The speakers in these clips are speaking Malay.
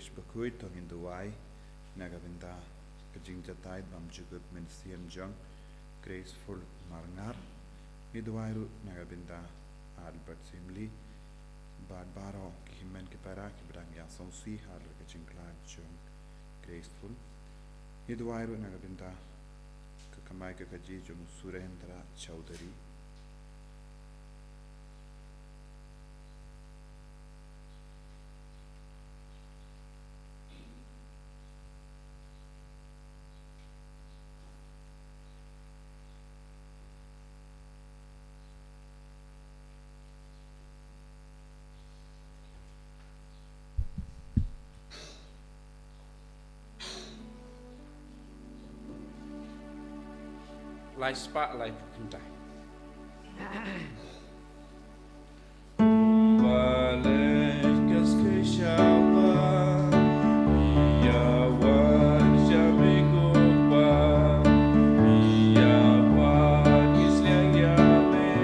parish Bakhuid tong in Dubai nagabinda kajing jatay bam jugut men siam jang graceful marngar ni Dubai ru nagabinda Albert Simli bad baro kimen ke para ki brang ya sonsi hal kajing klad jang graceful ni Dubai ru nagabinda kamai ke kaji jung Surendra Chaudhary Lai spa lai pukuntai. Balik keskesawa, ia wajah mengubah, ia wajah yang yame,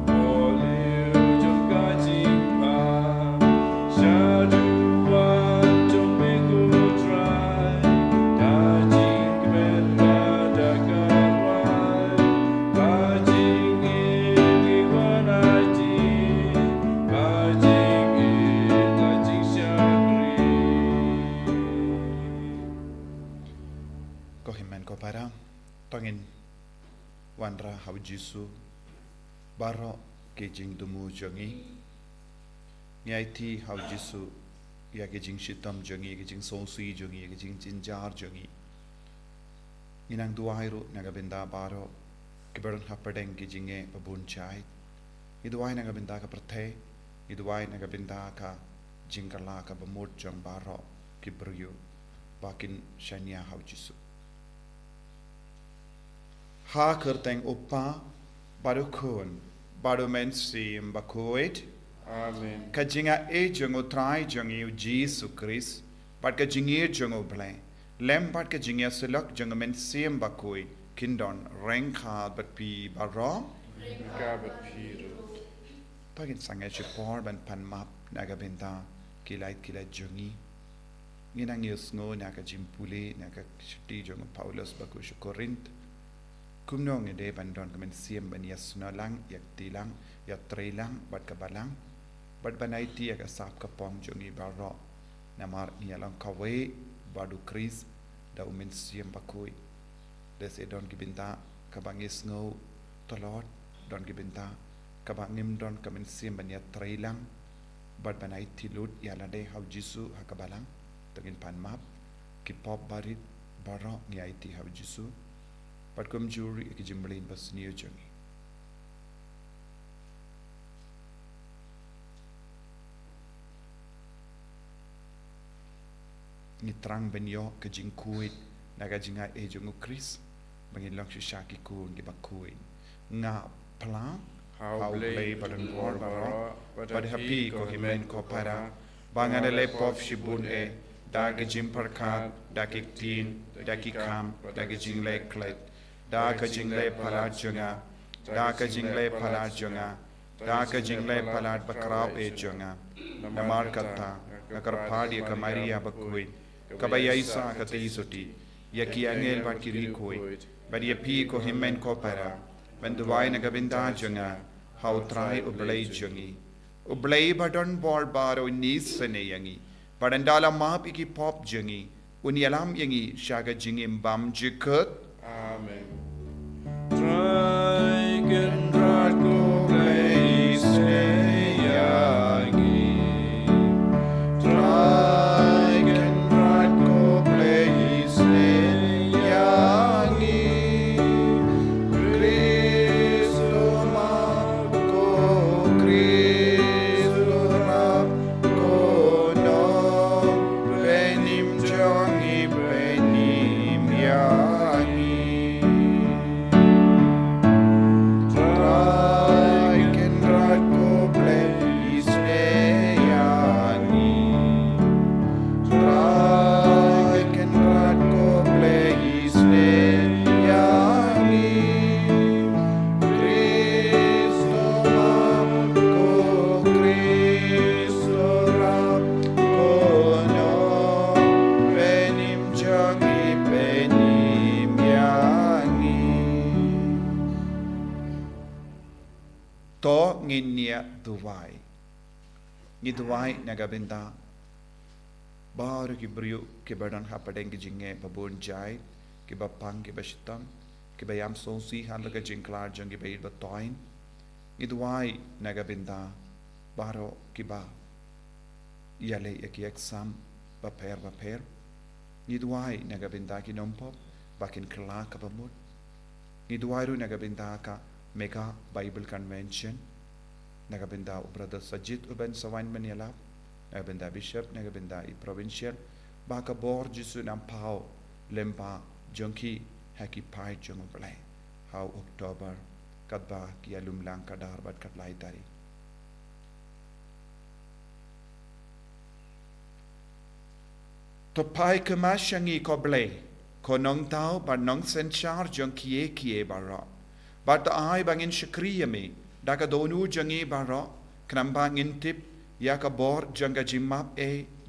boleh juga jumpa, syaduan jom mengutrai, daging benda dagarwai, daging ini wanaji, daging syakri. Kohimen ko parang tongin wanra haujisu baro kejing dumu jongi nyaiti haujisu ya kejing shitam jongi kejing sonsui jongi kejing jinjar jongi inang duairu nagabinda baro kibaron hapadeng kejinge babun chai iduai nagabinda ka prathe iduai nagabinda ka jingkala ka bamut jong baro kibryu bakin shanya haujisu ha kerteng upa baru kun baru mensim Bakhuid Amen. kajinga jong utrai jong Jesus Christ pat kajingi jong obleng lem pat kajinga selak jong mensim Bakhuid kindon rengkha bat pi baro Kabat piru. pagin sanga chipor ban pan map nagabenta kilait jongi nginang yusngo naga jimpuli naga shti jong Paulus baku Korint kumnong ide bandon kemen siem ban yasna lang yak tilang ya trilang bat kabalang bat banai ti yak asap kapong jongi baro namar nialang kawe badu kris da umen siem Bakhuid des edon gibinta kabangis ngo tolot don gibinta kabangim don kemen siem ban ya trilang bat banai tilut yala de hau jisu hakabalang tengin pan map kipop barit baro ngai ti hau jisu pat kum juri ki jimblin bas niyo jongi ni trang benyo ke jingkuit naga jinga jongu Chris bangin lang shaki ku ngi Bakhuid nga pla how play badan gor baro bad happy ko himen ko para bangane le pop shibun dag jimpar khat dakik tin dakikam dag jingle klet da ka jingle palat jonga da ka jingle palat jonga da ka jingle palat bakrao jonga namar kata nakar phadi ka Maria Bakhuid kabaya isa ka teisuti yaki angel bat kiri koi badi pi ko himmen ko para benduwai na gabinda jonga how try ublay jongi ublay badon bor baro nis sene yangi badandala map iki pop jongi unialam yangi shaga jingim bam jikut Amen. Dragon Drago place yangi. Dragon Drago place yangi. Cristo Marco Cristo Marco no benim jongi benim yangi. to nginia duwai. Ni duwai nagabinda baru ki beriu ki badan hapadeng ki jinge babon jai ki bapang ki bashitang ki bayam sonsi halaga jingklar jang ki bayid batoin. Ni duwai nagabinda baru ki ba yale ki exam baper. Ni duwai nagabinda ki nompop bakin kela kabamut. Ni duwai ru nagabinda ka mega Bible Convention. Nagabinda brother Sajid uben sawain manialap. Nagabinda bishop, nagabinda I provincial. Baka bor jisu nampao lempa jonki haki pai jongo belai. How October kadba ki alum lang kadar bat katlai tari. To pai kemasyangi ko belai. Ko nong tau ba nong senchar jonki kie bara. But I bangin shakriya me, daga donu jangi baro, knamba ngintip, yaka bor janga jimap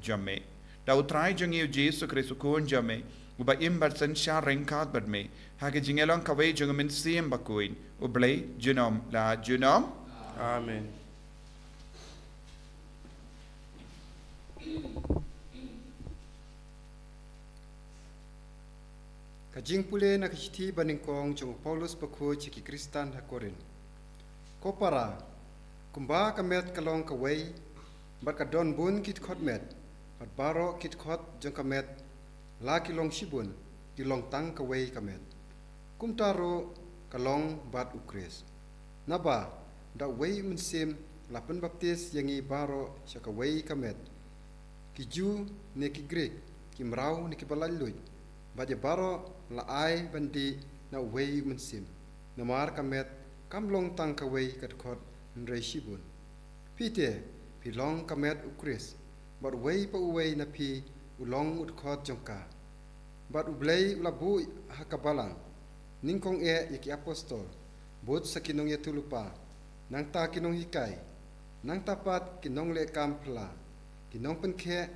jame. Da utrai jangi Jesu Kristu kun jame, uba imbat sensha rengkat bad me, hake jingelong kawe jangamin siem Bakhuid, ublay junom la junom. Amen. Kajing pule na kishti baningkong jong Paulus Bakhuid chiki Kristan hakorin. Kopara, kumba kamet kalong kaway, bat kadon bun kit kot met, bat baro kit kot jong kamet, la kilong shibun, kilong tang kaway kamet. Kumtaro kalong bat ukres. Naba, da way mensim, lapan baptis yangi baro siya kaway kamet. Ki Jew ne ki Greek, ki mrau ne ki balaluj. Baje baro la ai bandi na way mensim. Namar kamet kam long tang kaway kat kot nrei shibun. Pite pilong kamet ukris. Bat way pa uway na pi ulong ut kot jongka. Bat ublay ulabu hakabalang. Ningkong yaki apostol. Bot sa kinong yatulupa. Nang ta kinong hikay. Nang tapat kinong le kampla. Kinong penkhe,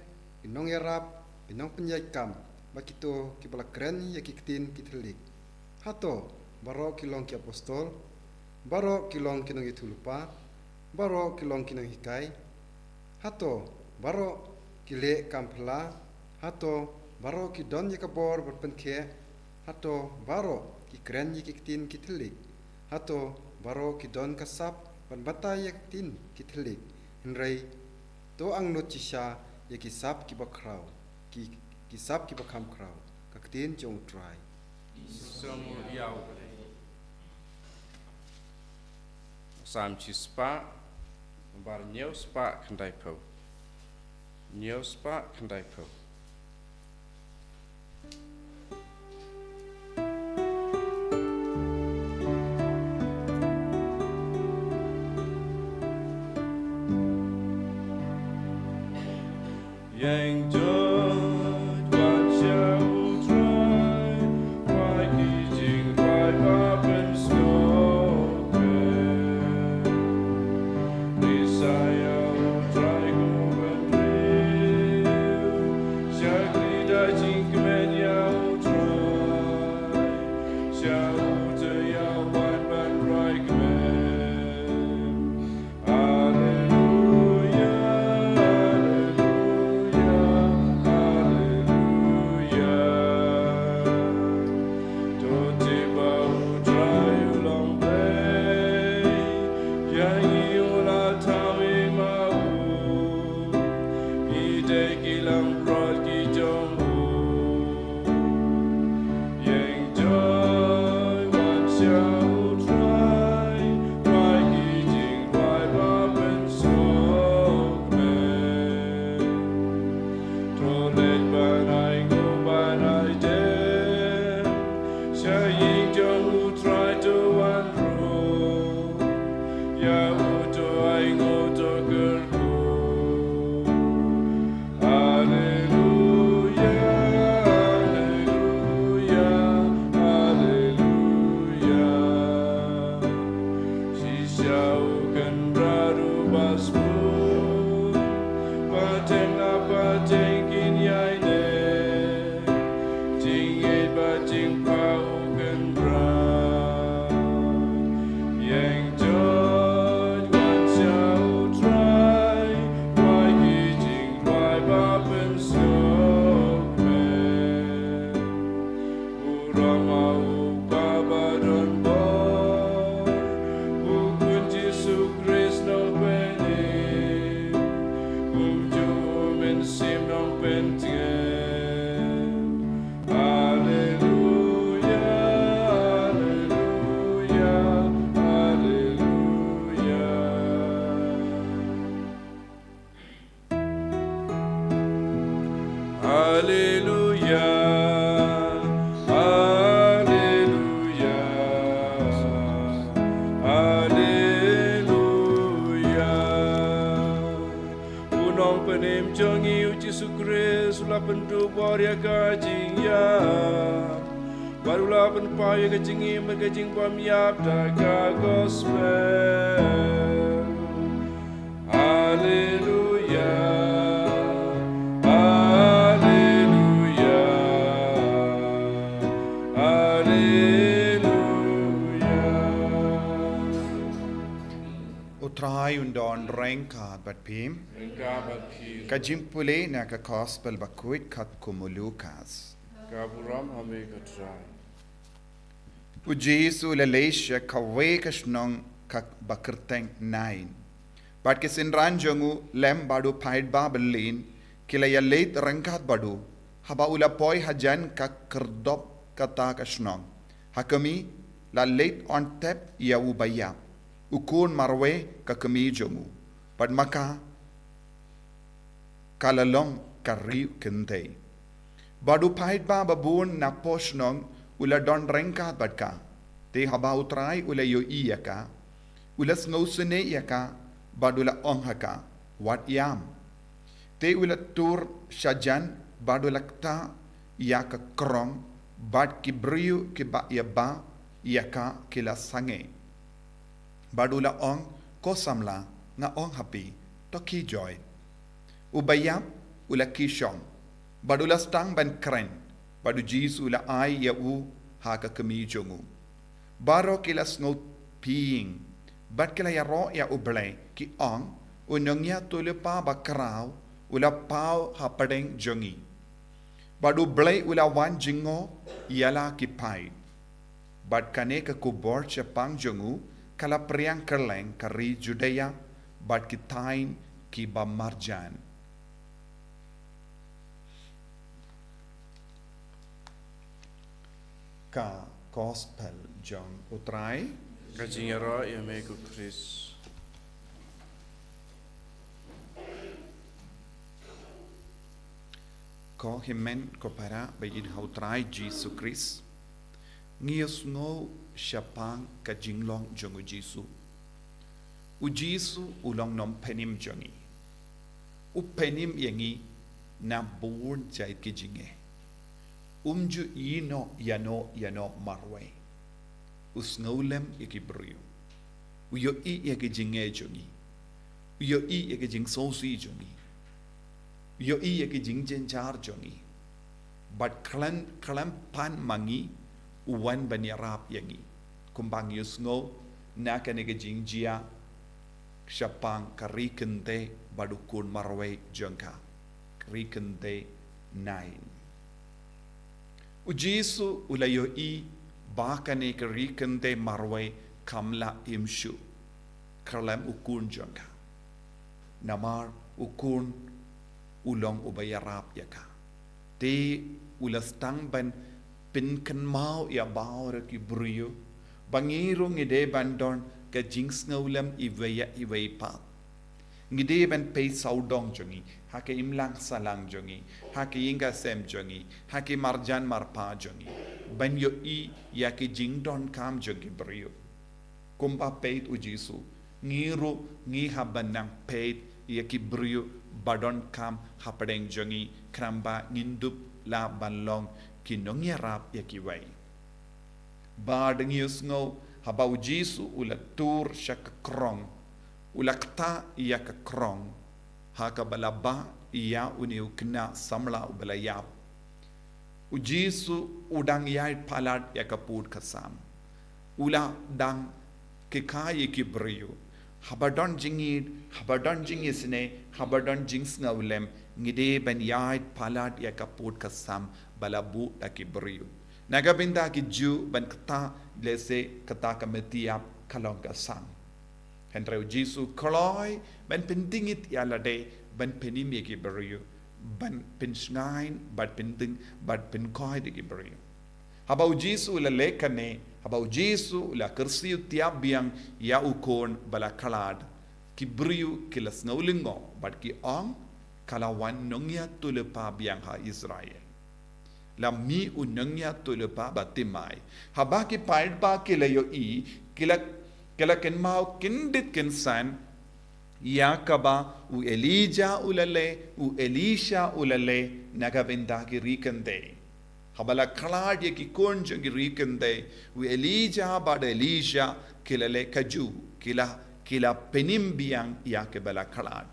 kinong yarap, kinong penyay kam. Bakito kibala kren ya kitin kitelik. Hato baro kilong ki apostol, baro kilong kinong itulupa, baro kilong kinong hikay. Hato baro kile kampla, hato baro ki don ya kabor berpenkhe, hato baro ki kren ya kitin kitelik. Hato baro ki don kasap ban bata ya kitin kitelik. Henry to ang notisya ya kisap ki bakraw kisap ki bakam kraw kaktin jong try Somu yau. Sam chi spa, bar nyau spa kandai po. Nyau spa kandai po. Yang jod wat shall try, why eating right up and smoking. Desire try go and live, shall I think men yau try, shall to yau what but right men. Hallelujah. Hallelujah. pendu boria kajing ya barulah penpaya kajing kajing pamiap daga gospel. Haleluya, haleluya, haleluya. Utrai undon rengka bat pim. Engkau bagi Kajimpule na ka gospel Bakhuid kat kumulukas. kaburam hame katrai. Ujisu leleisha kawe kashnong kak bakirteng nain. Bat kisin ranjongu lem badu paid babelin kila ya leit rengkat badu haba ula poi hajan kak kerdop kata kashnong. Hakami la leit on tep ya ubaya. Ukun marwe kakami jongu. Bat maka kalalong kari kente. Badu paid ba babun na poshnong ula don rengkat badka. Te haba utrai ula yo iyaka. Ula sngousene iyaka badula onghaka. Wat yam. Te ula tur shajan badula kta iyaka krong bad kibriu kiba yaba iyaka kila sange. Badula ong kosamla nga ong happy toki joy. Ubayam ula kishong. Badula stang ban kren. Badu jis ula ai ya u haka kami jongu. Baro kila snot piing. Bad kila ya ro ya uble ki ong unongya tulipa bakrao ula pau hapadeng jongi. Badu ble ula wan jingo yala ki pai. Bad kane ka kubor chapang jongu kala priang kerleng kari Judea bad ki tain ki ba marjan. Ka gospel John utrai Kajing ro ya megu Chris. ko himen ko para bayin hautrai Jesus Christ ngios ngo syapang ka jinglong jongu Jisu u Jisu ulong nom penim jongi u penim yangi na bun jai ki jinge umju yano marwe usnolem ikibrio uyo I yake jinge jongi uyo I yake jing sosi jongi uyo I yake jing jenjar jongi but klan pan mangi uwan banyarap yangi kumbang yusngo nakanege jing jia syapang karikente badukun marwe jengka karikente nain ujisu ulayo I bakane karikente marwe kamla imshu karlam ukun jengka namar ukun ulong ubayarap yaka te ulastang ban pinkan mau ya baur ki brio bangiru ngide bandon ka jings ngaulam iway pa ngide ban pay saudong jongi hake imlang salang jongi hake inga sem jongi hake marjan marpa jongi ban yo I ya ke jingdon kam jongi brio kumpa pay ujisu ngiru ngi habanang pay ya ki brio badon kam hapadeng jongi kramba nindup la banlong kinong yarap ya kiway. Badang yusngo habaw Jisu ula tur siya kakrong ulakta iya kakrong haka balaba iya uniw kna samla ubalayap. Ujisu udang yay palad ya kapud kasam. Ula dang kikaya kibriyo. Habadon jingisne habadon jings ngawlem ngide ban yay palad ya kapud kasam balabu takibriyo. Nagabinda ki Jew ban kata lese kata kametiap kalong kasam. Hendrau Jisu koloi ban pendingit yalade ban penim ki beriyo ban pensnain ban pending ban penkoi ki beriyo. Habau Jisu la lekane habau Jisu la kersiu tiap biang ya ukon bala kalad ki beriyo kilas ngaulingo bat ki ong kalawan nongya tulepa biang ha Israel. La mi unangya tulepa batimai. Habaki paid ba kilayo I kila ken mau kindit ken san Yakaba u Elijah ulale u Elisha ulale nagabenda ki rikande. Habala kalad ye ki konjang ki rikande u Elijah bad Elisha kilale kaju kila penimbiang ya ke bala kalad.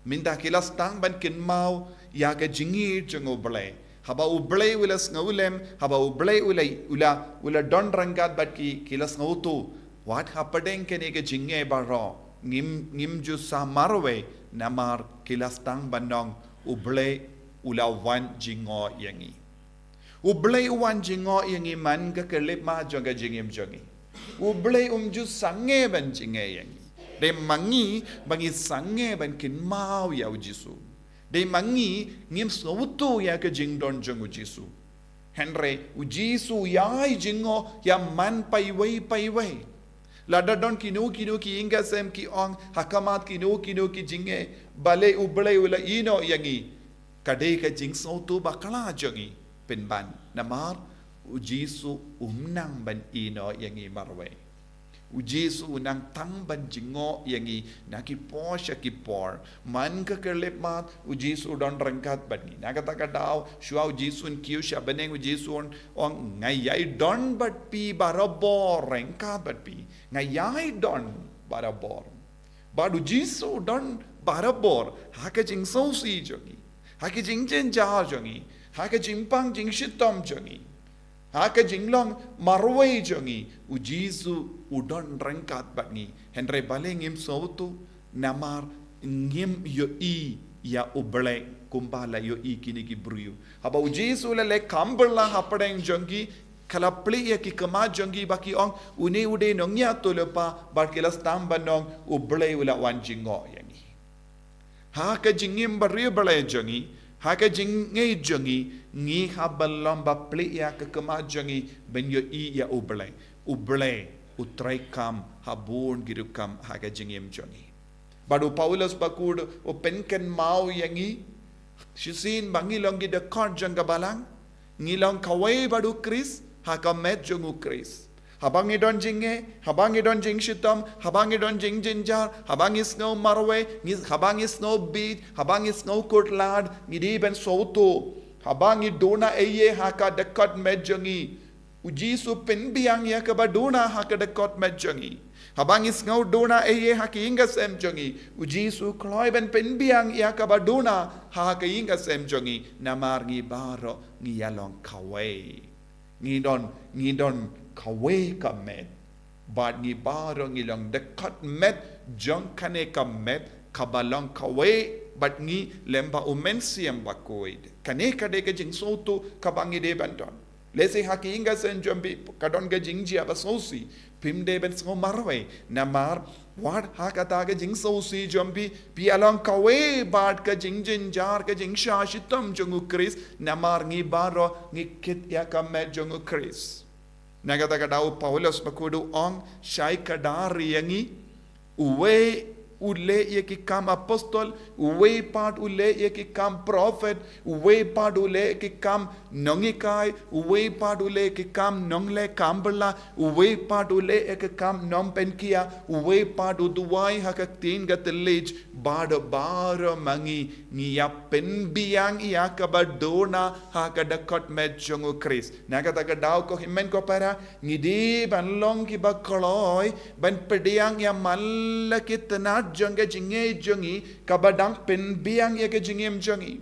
Minda kila stang ban kin mau ya ke jingir jango ble. Haba ublay ulas ngulem haba ublay ula don rangat bat ki kilas ngautu what hapadeng kene ke jinge baro ngim ju sa marwe namar kilas tang bandong ublay ula wan jingo yangi ublay wan jingo yangi man ka kelip ma jonga jingim jongi ublay ju sange ban jinge yangi de mangi bangi sange ban kin mau ya ujisu de mangi ngim sautu ya ke jingdon jong ujisu henry ujisu yai jingo ya man paiwai lada don kinu ki inga sem ki ong hakamat kinu ki jinge bale uble ula ino yangi kade ka jing sautu bakala jongi penban namar ujisu umnang ban ino yangi marwe ujisu unang tang ban jingo yangi naki posha ki por man ka kerlep mat ujisu don rangkat bani nakata ka daw shua ujisu kiu sha baneng ujisu on ngayai don bat pi barabor rangkat bat pi ngayai don barabor bad ujisu don barabor haka jing so si jongi haka jing jen ja jongi haka jing pang jing shitom jongi haka jinglong marway jongi ujisu udon rangkat batni henry baleng im sautu namar ngim yo I ya uble kumbala yo I kini ki briu haba ujisu le kambala hapadeng jongi kala pli ya ki kama jongi baki ong uni ude nongya tolepa barkilas tambanong uble ula wan jingo yangi haka jingim briu bale jongi haka jinge jongi ngi habalom ba pli ya ke kama jongi ben yo I ya uble utrai kam habun girukam haka jingim jongi badu Paulus bakud o penken mau yangi shisin bangilong gi de kord janga balang ngilong kawai badu Chris haka met jongu Chris habangi don jing shitam habangi don jing jinjar habangi snow marwe habangi snow beat habangi snow kurtlad ngidi ben soto habangi dona eye haka dekat met jongi ujisu penbiang ya ke badona haka dekat met jongi habangi snow dona eye haka inga sem jongi ujisu kloi ben penbiang ya ke badona haka inga sem jongi namar ngi baro ngi yalong kawai ngi don kawai ka met bad ngi baro ngi long dekat met jong kane ka met kabalong kawai bat ngi lemba umensiam Bakhuid kane kade ke jing sotu kabangi de bandon lese haki inga sen jombi kadon ge jing jia basosi pim de ben so marwe namar wat hakata ge jing sosi jombi pi along kawe bad ka jing jin jar ka jing sha shitam jongu Chris namar ngi baro ngi kit ya kamet jongu Chris nagata ka dau Paulus bakudu ong shai kadari yangi uwe ule ye ki kam apostol uwe part ule ye ki kam prophet uwe part ule ki kam nongikai uwe part ule ki kam nongle kambala uwe part ule ye ki kam nompenkia uwe part uduwai hakaktin gatelij bad bar mangi niya penbiang iya kabadona hakadakot medjongo Chris nagata daw ko himen ko para ngidi banlong ki bakoloy ban pediang ya malakitna jonga jinge jongi kabadang penbiang ya ke jingem jongi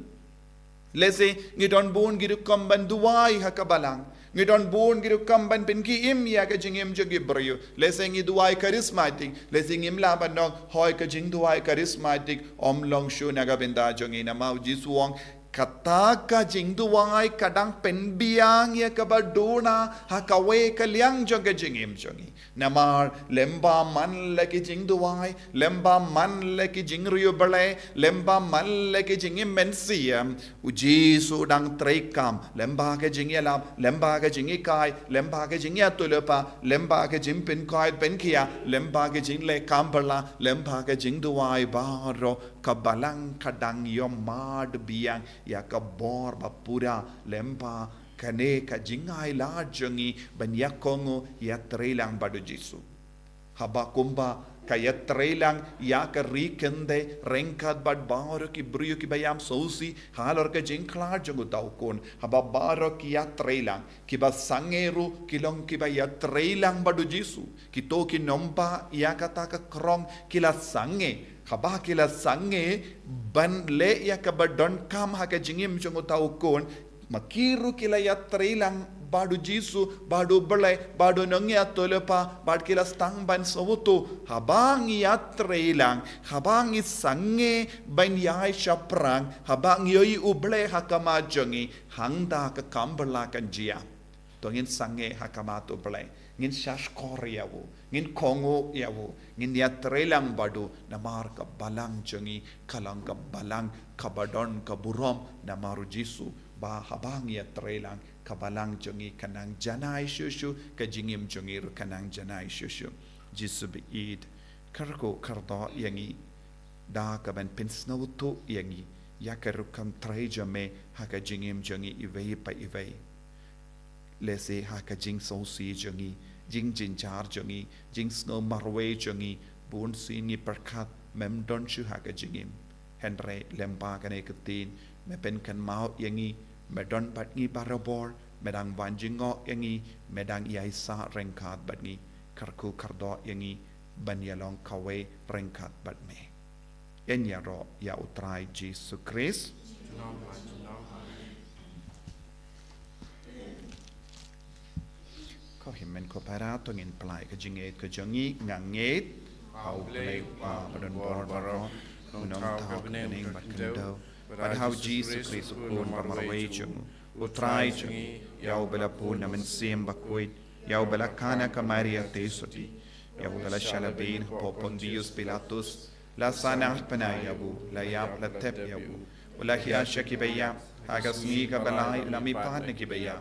lese ngidon bun gidu komban duwai hakabalang ngidon bun gidu komban penki im ya ke jingem jongi brio lese ngiduai charismatic lese ngim laban dong hoy ke jing duai charismatic omlong shu naga benda jongi namau jisuong kataka jingduwai kadang penbiang ya kabadona hakawe kaliang jonga jingim jongi namar lemba man leki jingduwai lemba man leki jingriyo bale lemba man leki jingim mensiam uji sudang trekam lemba ke jingyalam lemba ke jingikai lemba ke jingya tulepa lemba ke jimpin kai penkia lemba ke jingle kambala lemba ke jingduwai baro kabalang kadang yomad biang ya kabor bapura lempa kane ka jingai la jongi ban yakongo ya trelang badu jisu haba kumba kaya trailang ya ka rikende rengkat bad baro ki brio ki bayam sousi halor ka jingklar jongu taukon haba baro ki ya trailang ki ba sangeru kilong ki ba ya trailang badu jisu ki to ki nompa ya kata ka krong kila sange haba kila sange ban le ya ka badon kam ha ka jingim jongu taukon makiru kila ya trailang badu jisu badu belai badu nangya tolepa bad kila stang ban soto habang ya trailang habang sange ban yai shaprang habang yoi uble hakama jongi hangda ka kambala kan jia to ngin sange hakama to belai ngin shash koryawo ngin kongo yawo ngin ya trailang badu namar ka balang jongi kalang ka balang kabadon ka burom namaru jisu ba habang ya trailang kabalang jongi kanang janai shushu kajingim jongi ru kanang janai shushu jisu beid karko kardo yangi da kaban pinsnautu yangi yakaru kam trejame haka jingim jongi ivei pa ivei lese haka jing sosi jongi jing jinjar jongi jing snow marwe jongi bun sini perkat memdon shu haka jingim henry lempa kane ketin me pen kan mau yangi medon bat ngi barabor medang banjingo yangi medang iaisa rengkat bat ngi karku kardo yangi banyalong kawe rengkat bat me enya ro ya utrai Jesus Christ ko himen ko para to ngin plai ka jinget ka jongi nganget au play pa badon bor baro unong tau kening bat kendo But how Jesus Christ upon pamarway chung utrai chung yau bela pun namen sim Bakhuid yau bela kana ka Maria tesoti yau bela shalabin popon Dios Pilatus la sana panayabu la yap la tep yabu wala hiya shakibaya haga Sngi ka balai la mi pan ki baya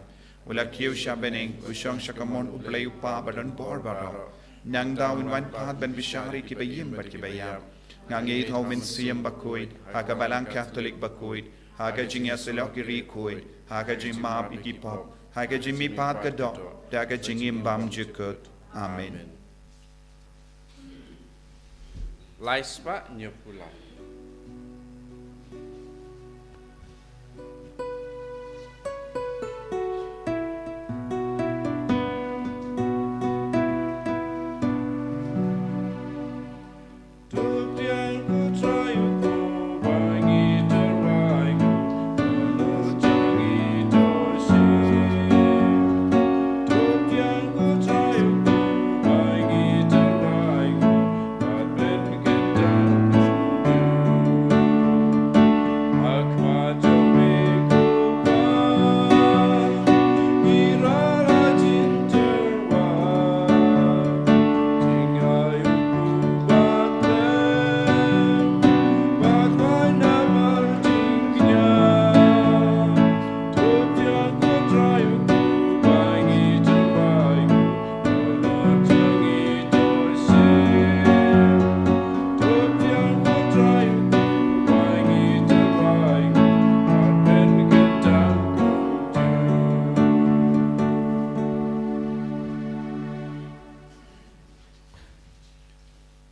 wala kiu shabening ushong shakamon uplay upa badan bor baro nang daw in wan pat ben bishari ki bayim bat ki baya ngangi thau min siam Bakhuid haga balang Catholic Bakhuid haga jingya selok ri Bakhuid haga jing map ikipop haga jing mi pat ka do daga jingim bam jikut amen Laispa nyepula.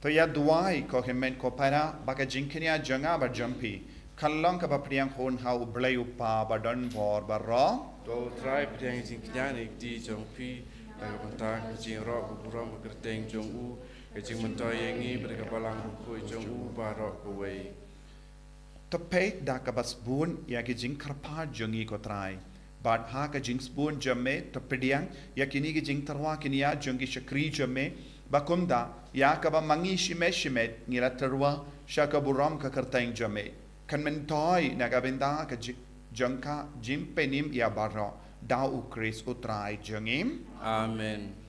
to ya duai ko hemen ko para baka jinknya janga ba jampi kallong ka ba priang hon ha ublai upa ba don bor ba ro Do try pedang jing knyani di jong pi daga bentang jing ro buram kerteng jong u jing mentoy yangi berga balang ko jong u barok ko wei to pe da ka bas bun ya ki jing karpa jongi ko trai bad ha ka jing spoon jamme to pediang ya kini ki jing tarwa kinia jongi shakri jamme bakunda ya ka ba mangi shime shimet ngira tarwa shaka buram ka kerteng jamme kan mentoy na ka benda ka jangka jim penim ya baro da u Chris utrai jangim Amen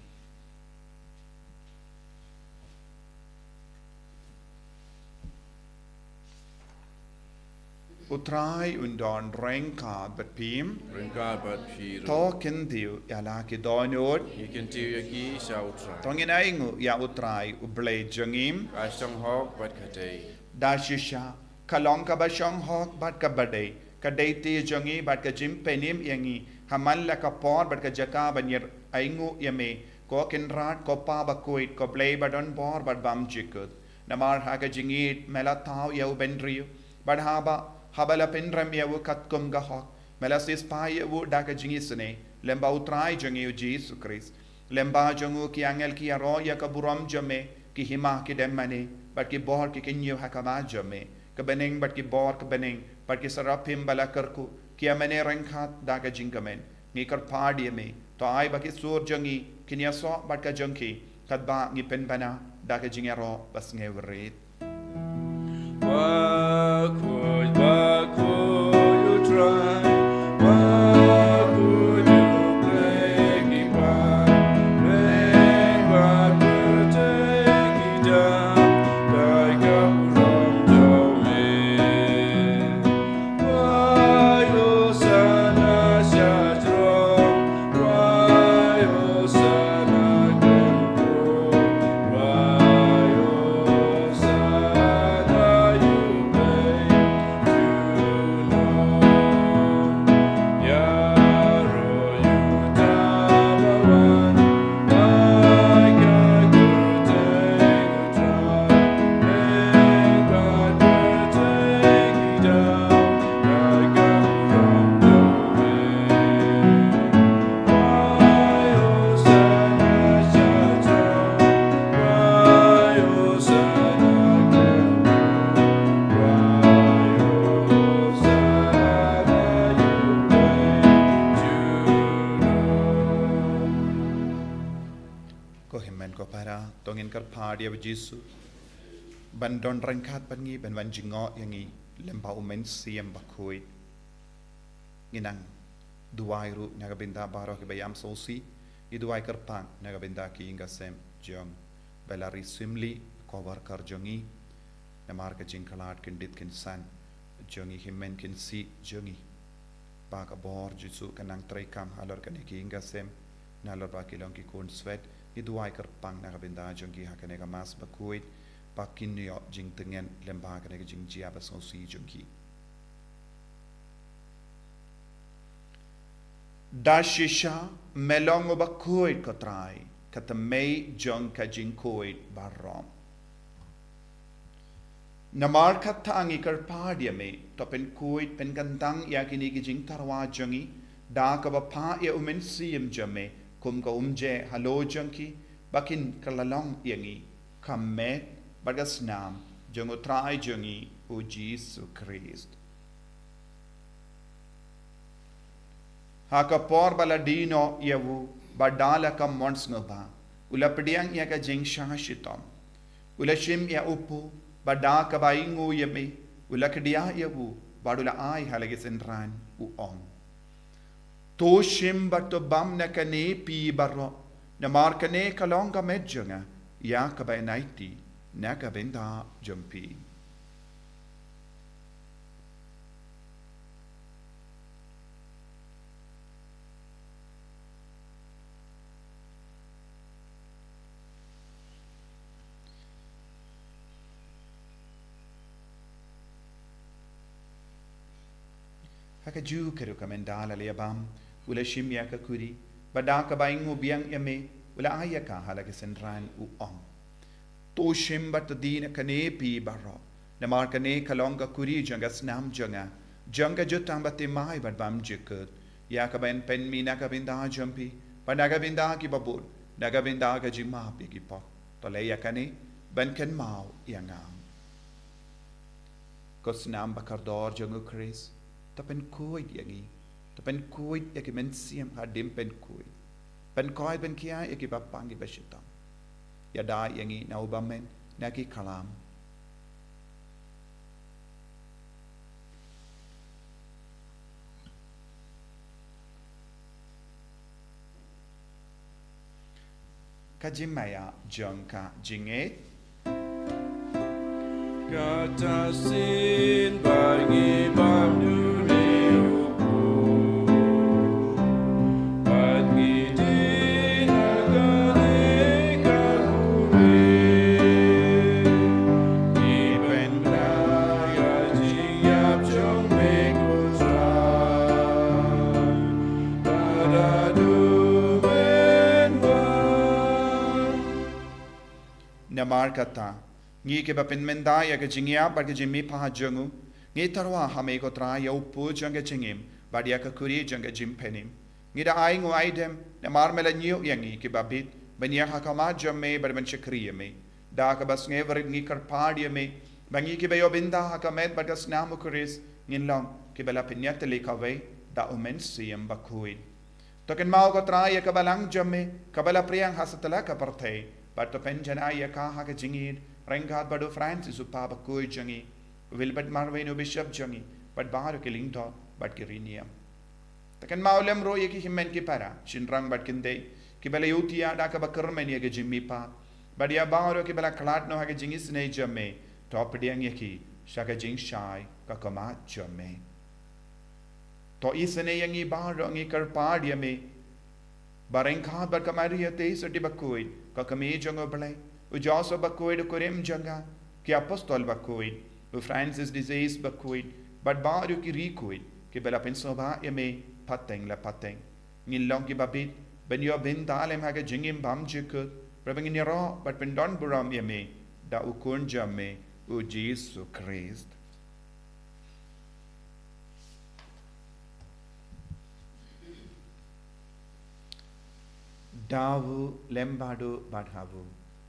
utrai undon renka bat pim Ringka bat pi to kendiu ya la ki donot you can do yaki shall try tongin aingu ya utrai ublay jangim I shall hog but kadai da shisha kalong ka ba shong hok bat ka badai ka deiti jangi bat ka jim penim yangi hamal la ka por bat ka jaka banyer aingu yame ko kinrat ko pa Bakhuid ko play badon bor bad bam jikut namar haga jingit mela tau yau benrio bad habala penram yau katkum gahok mela sis pa yau daga jingisne lemba utrai jangi Jesus Christ lemba jangu ki angel ki aro ya kaburam jame ki hima ki demmane bad ki bor ki kinyu hakama jame ka beneng bad ki bor ka beneng bad ki sarapim bala karku ki amene rengkhat daga jingamen ngi kar padi me to ai ba ki sur jangi kinya so bad ka jangki kad ba ngi pen bana daga jingero bas ngewrit Bakhuid, Bakhuid, you try. Bakhuid, you play guitar. Play Bakhuid, take it down. Like a from Jome. Why you sana shadron? Why you sana gunpo? Why you sana you play to know? Yaro you tawawan, like a good take try. Play Bakhuid, take it down, like a from Jome. Why you sana shadron? Why you sana gunpo? ko himmen ko para tongin kar padi ab Jesu bandon rengkhat pangi ben wan jingo yangi lemba umen siem Bakhuid nginang duai ru nagabinda baro ki bayam sosi i duai kar pang nagabinda ki inga sem jong belari simli cover kar jongi namar ka jingkalat kindit kin san jongi himmen kin si jongi ba ka bor Jesu kanang trai kam halor kan ki inga sem nalor ba ki long ki kun sweat i duai kar pang nagabinda jongi hakane ka mas Bakhuid pakin yo jing tengen lemba ka jing jia ba sosi jongi Dashisha melong Bakhuid ko trai kata mei jong ka jingkoid barom namar kata angi kar padia me to pen koid pen gantang ya kini ki jing tarwa jongi da ka ba pa ya umen siem jame kum ka umje halo jongki bakin kalalong yangi kamet bagas nam jongo trai jongi o Jesus Christ haka por baladino yawu badala kam mons ngoba ula pediang ya ka jing shashitom ula shim ya upu bada ka baingu yeme ula kedia yawu badula ai halage senran u on to shim bato bam na kane pi barro na mar kane kalonga medjunga ya ka ba naiti na ka benda jumpi haka ju keru kamendala le bam ula shimya ka kuri bada ka baingu biang yame ula ayaka halage senran u on to shim bat din kane pi barro na mar kane kalonga kuri janga snam janga jutang batte mai bad bam jikut ya ka ben pen mi na ka binda jumpi panaga binda ki babur naga binda ka jima pi ki po to le ya kane ben ken mau yangam ko snam bakardor janga Chris ta pen koid yangi ta pen koid ya ki men siam hadim pen koid pen koid ben kia ya ki bapangi beshitam ya da yangi na ubamen na ki kalam kajimaya jongka jinget Kata sin bagi bam dunia bagi din agane kakure iben raya jiap jong mekotra pada dumen namar kata ngi ke ba pen menda ya ke jingia ba ke jimi pa jongu ngi tarwa hame ko tra ya upu janga jingim ba dia ka kuri janga jim penim ngi da ai ngo aidem namar mela nyu yangi ke ba bit bania ha kama jamme ba ben chakriye me da ka bas nge ver ngi kar padia me bangi ke ba yo binda ha kamet ba das namu kuris ngin long ke ba la penyat le ka ve da umen siem Bakhuid token mau ko tra ya ka balang jamme ka bala priang hasatala ka parthe but to penjana ya ka ha ke jingid Renghat badu Francis upa Bakhuid jangi Wilbert Marvino Bishop jangi but baharu ke lingto but ke riniam takan maulem ro ye ki himmen ki para shinrang but kinde ki bala yutia da ka bakarmen ye ke jimmi pa but ya baharu ki bala klat no ha ke jingi sne jamme top diang ye ki shaka jing shai ka kama jamme to isne yangi baharu ngi kar pa dia me barenghat but kamari ye te so di Bakhuid ka kami jango balai Ujaso Bakhuid Kurim Janga, ki Apostol Bakhuid, u Francis disease Bakhuid, but Baru ki Rikuid, ki Bella Pensoba Yame, Pateng la Pateng. Nin long ki babit, ben yo bin dalem haga jingim bam jikut, rubbing in your raw, but ben don buram yame, da ukun jamme, u Jesu Christ. Davu lembadu badhavu.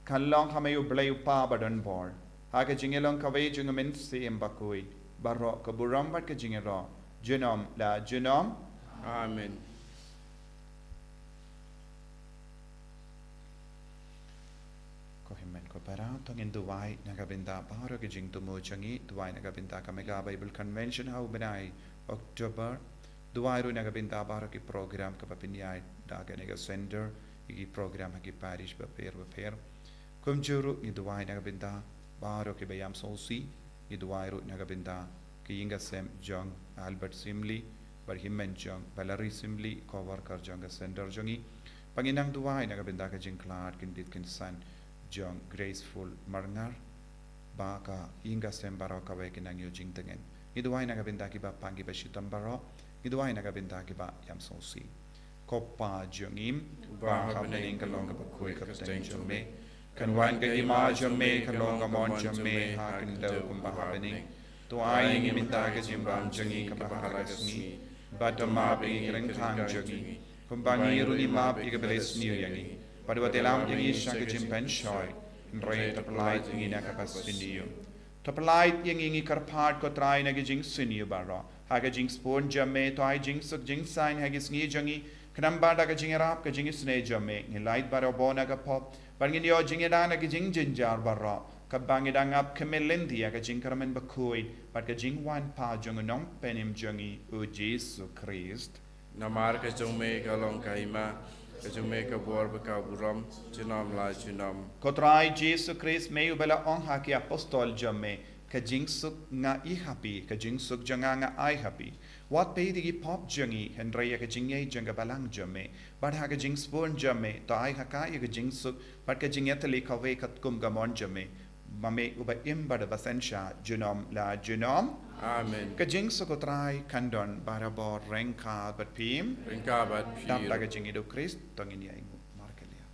Kalong hamayu blay upa badan bor. Haga jingelong kaway jungamin siem Bakhuid. Barro kaburam bat ka jingero. Junom la junom. Amen. Kohimen ko para tongin duwai nagabinda paro ka jing tumo changi duwai nagabinda ka mega Bible Convention hau benai October. Duwai ru nagabinda paro ki program ka papinyai daga nega center. Igi program haki parish baper. Kumjuru ni duwai nagabinda baro ke bayam solsi ni duwai ru nagabinda ki inga sem jong Albert Simli bar himmen jong Valerie Simli cover kar jong center jongi panginang duwai nagabinda ka jing klar kin dit kin san jong graceful marngar ba ka inga sem baro ka we kinang yo jing tengen ni duwai nagabinda ki ba pangi ba shitam baro ni duwai nagabinda ki ba yam solsi kopa jongim ba ka bening kalong ka Bakhuid ka teng jome kan wan ka hima jamme kan long ka mon jamme ha kan do kum bahabani to ai ngi minta ka jimbam jangi ka baharasni badama bi kren khang jangi kum bangi ru ni ma bi ka beles ni yangi padwatelam jangi shaka jimpan shoy re taplai ngi na ka pasiniyo taplai yangi ngi karphat ko trai na gi jing siniyo baro ha ka jing spon jamme to ai jing suk jing sign ha gi sngi jangi kanam ba da ka jing rap ka jing sne jamme ngi light baro bona ka pop Bangin yo jingedana ka jing jinjar barra ka bangidang ap kemelendia ka jing karamen Bakhuid but ka jing wan pa jong nong penim jongi u Jesu Christ Namar ka jong me ka long kaima ka jong me ka bor ba ka buram jinam la jinam kotrai Jesu Christ me u bela ong ha ki apostol jamme ka jing suk nga I happy ka jing suk janga nga I happy Wat pe digi pop jangi Hendrya ka jingye janga balang jamme but ha ka jing spon jamme to ai ha ka ka jing suk but ka jing yatali ka we kat kum gamon jamme mame uba imba da basensha junom la junom Amen ka jing suk trai kandon barabor renka but pim Rinka bat dap pir ta ka jing ido Christ tongin ya ingu markelia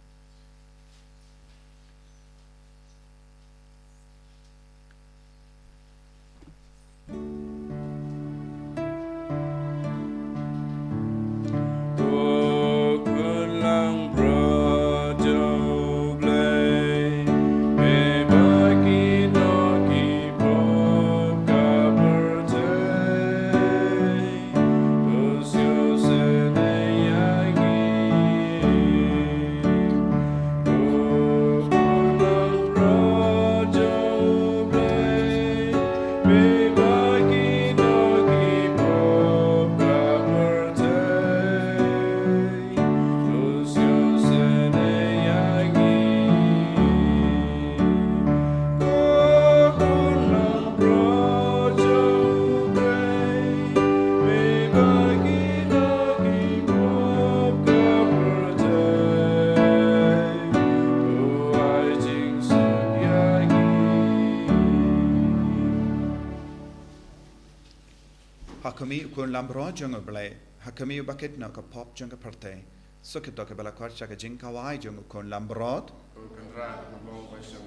Hakami ukun lambro jong blay hakami bucket na ka pop jong parte sukito ka bala kwarcha ka jing kawai jong ukun lambrot Bukan rak, ngomong pasang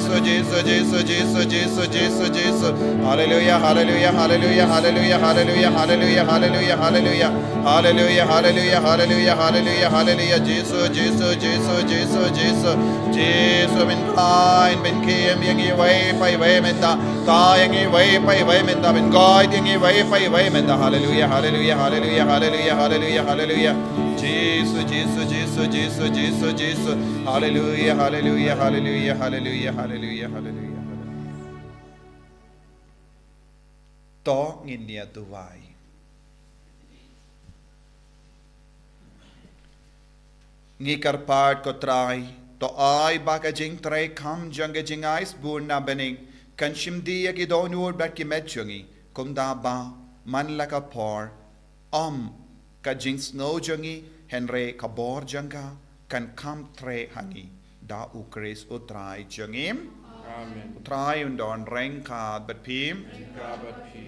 Jesus, Jesus, Jesus, Jesus, Jesus, Jesus, Jesus. Hallelujah, hallelujah, hallelujah, hallelujah, hallelujah, hallelujah, hallelujah, hallelujah, hallelujah, hallelujah, hallelujah, hallelujah, hallelujah. Jesus, Jesus, Jesus, Jesus, Jesus. Jesus, min kain, min kiem, yang i way, pai way, min da, ta yang i way, pai way, min da, min guide, yang i way, pai way, min da. Hallelujah, hallelujah, hallelujah, hallelujah, hallelujah, hallelujah. Jesus, Jesus, Jesus, Jesus, Jesus, Jesus. Hallelujah, hallelujah, hallelujah, hallelujah, hallelujah, hallelujah. To ngin nia tuwai. Ngikar part ko try, to ay baka jing try kam janga jing ais bur na bening, kan shimdi ki don ur bat ki metjungi, kum da ba, man laka por, ka jing snow jungi, henre ka bor janga, kan kam tre hangi, da ukres utrai jungim, Amen. utrai undon reng ka bat pim,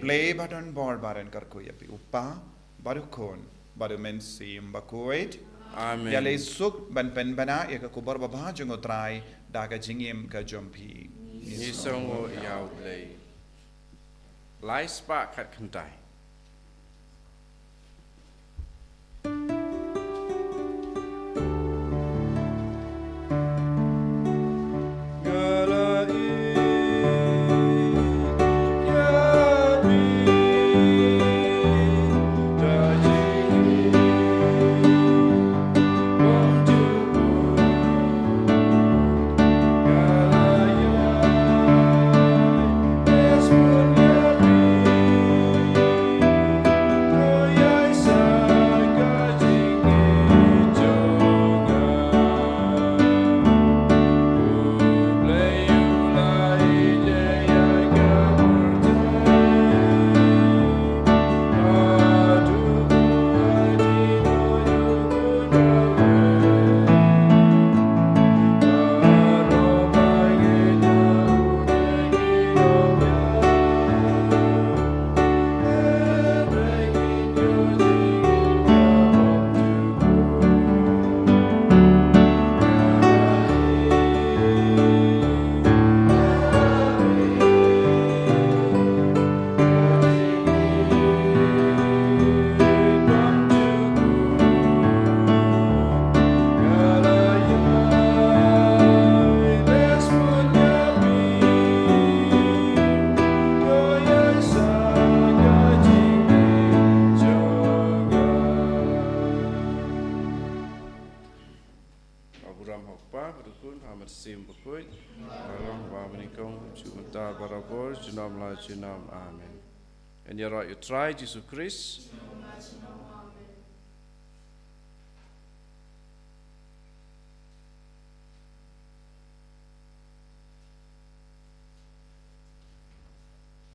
play badan bor badan karkuya pi upa, baru kon, baru mensim Bakhuid. Amen. Yale suk ban pen bana ya ka kubar baba jungo trai da ka jingim ka jompi. Nisongo yau play. Lai spark kat kentai. Amen. And you try Jesus Christ.